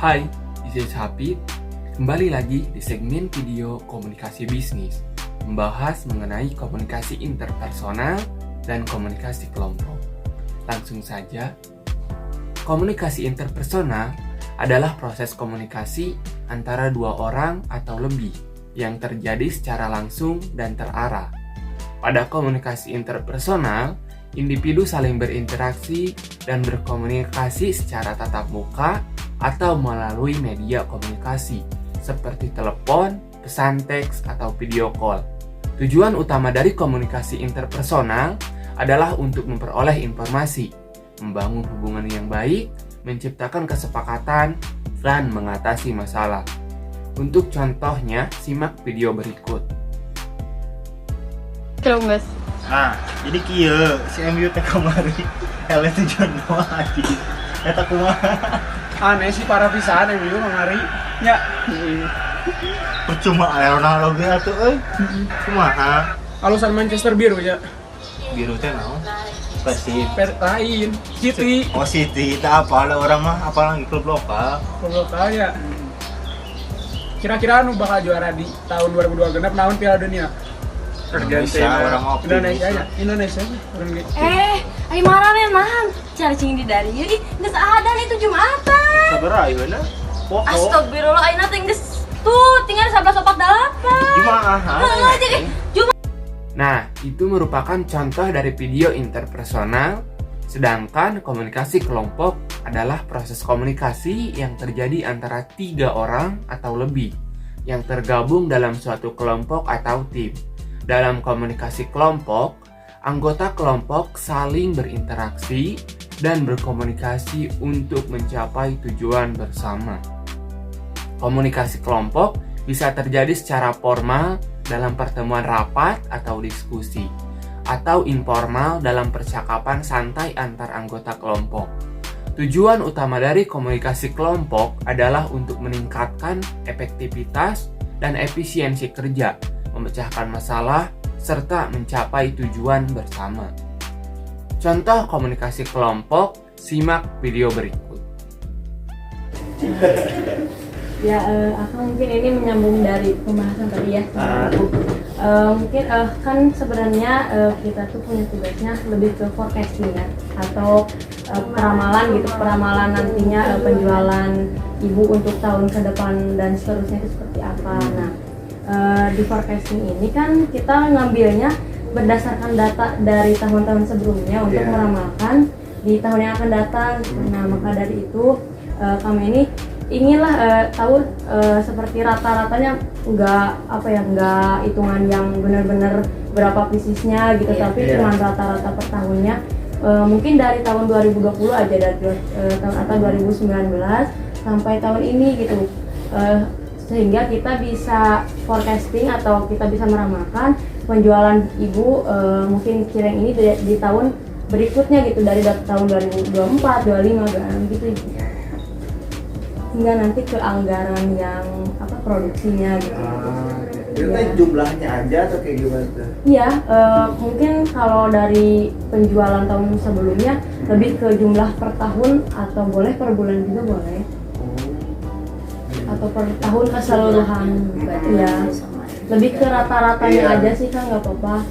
Hai, this is Hafid. Kembali lagi di segmen video komunikasi bisnis, membahas mengenai komunikasi interpersonal dan komunikasi kelompok. Langsung saja, komunikasi interpersonal adalah proses komunikasi antara dua orang atau lebih yang terjadi secara langsung dan terarah. Pada komunikasi interpersonal, individu saling berinteraksi dan berkomunikasi secara tatap muka atau melalui media komunikasi seperti telepon, pesan teks, atau video call. Tujuan utama dari komunikasi interpersonal adalah untuk memperoleh informasi, membangun hubungan yang baik, menciptakan kesepakatan, dan mengatasi masalah. Untuk contohnya, simak video berikut. Kalau mas, jadi kieu si MU teh kamari ele tujuan doa lagi eta kumaha Aneh sih para pisan yang dulu mengari ya. percuma aya Ronaldo ge atuh euy kumaha Alusan Manchester biru ya. biru teh naon Persib Lain City City teh apa ada orang mah apalagi klub lokal lokal ya. Kira-kira anu bakal juara di tahun 2026 naon Piala Dunia? Indonesia orang optimis Indonesia orang gitu. ayo marah nih nahan. Cacing di dari yuk, nggak ada nih itu Jumatan. sabar ayeuna foto Astagfirullah, ayo nanti nggak tuh tinggal 11.48. Jumaah Jadi Jumat. Nah, itu merupakan contoh dari video interpersonal, sedangkan komunikasi kelompok adalah proses komunikasi yang terjadi antara 3 orang atau lebih yang tergabung dalam suatu kelompok atau tim. Dalam komunikasi kelompok, anggota kelompok saling berinteraksi dan berkomunikasi untuk mencapai tujuan bersama. Komunikasi kelompok bisa terjadi secara formal dalam pertemuan rapat atau diskusi, atau informal dalam percakapan santai antar anggota kelompok. Tujuan utama dari komunikasi kelompok adalah untuk meningkatkan efektivitas dan efisiensi kerja, memecahkan masalah, serta mencapai tujuan bersama. Contoh komunikasi kelompok, simak video berikut. Ya, aku mungkin ini menyambung dari pembahasan tadi ya. Mungkin kan sebenarnya kita tuh punya tugasnya lebih ke forecasting ya, atau peramalan gitu, peramalan nantinya penjualan ibu untuk tahun ke depan dan seterusnya itu seperti apa. Nah, di forecasting ini kan kita ngambilnya berdasarkan data dari tahun-tahun sebelumnya untuk meramalkan di tahun yang akan datang. Nah, maka dari itu kami ini inginlah tahu seperti rata-ratanya nggak hitungan yang benar-benar berapa pisisnya gitu, tapi cuma rata-rata per tahunnya. Mungkin dari tahun 2020 aja, dari tahun atau 2019 sampai tahun ini gitu. Sehingga kita bisa forecasting atau kita bisa meramalkan penjualan ibu mungkin cireng ini di tahun berikutnya gitu, dari tahun 2024, 25 gitu hingga nanti ke anggaran yang produksinya gitu. itu jumlahnya aja atau kayak gimana tuh? Iya, mungkin kalau dari penjualan tahun sebelumnya lebih ke jumlah per tahun atau boleh per bulan juga boleh. Atau per tahun keseluruhan, ya lebih ke rata-ratanya aja sih kan, nggak apa-apa.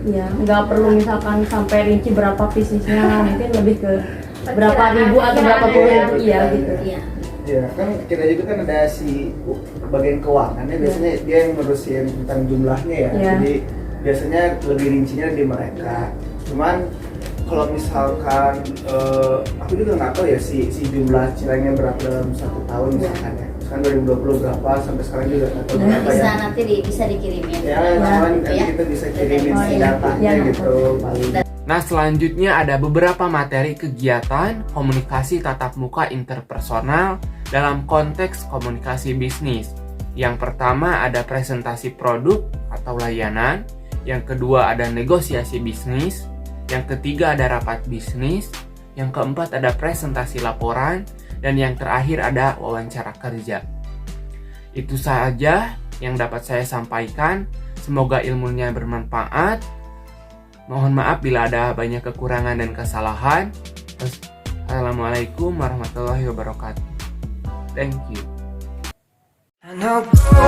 Ya, nggak perlu misalkan sampai rinci berapa pisisnya, mungkin lebih ke berapa ribu atau berapa puluh ribu, gitu. Ya kan kita juga kan ada si bagian keuangannya, biasanya dia yang ngurusin tentang jumlahnya ya. Jadi biasanya lebih rincinya di mereka. Cuman kalau misalkan aku juga nggak tahu ya si jumlah cirengnya berapa dalam 1 tahun misalkan ya. Sekarang 2020 berapa sampai sekarang juga nggak tahu berapa bisa ya. Nanti bisa dikirimin. Ya, nanti kita bisa kirimin si datanya gitu paling. Nah, selanjutnya ada beberapa materi kegiatan komunikasi tatap muka interpersonal dalam konteks komunikasi bisnis. Yang pertama ada presentasi produk atau layanan, yang kedua ada negosiasi bisnis, yang ketiga ada rapat bisnis, yang keempat ada presentasi laporan, dan yang terakhir ada wawancara kerja. Itu saja yang dapat saya sampaikan. Semoga ilmunya bermanfaat. Mohon maaf bila ada banyak kekurangan dan kesalahan. Assalamualaikum warahmatullahi wabarakatuh. Thank you. I know.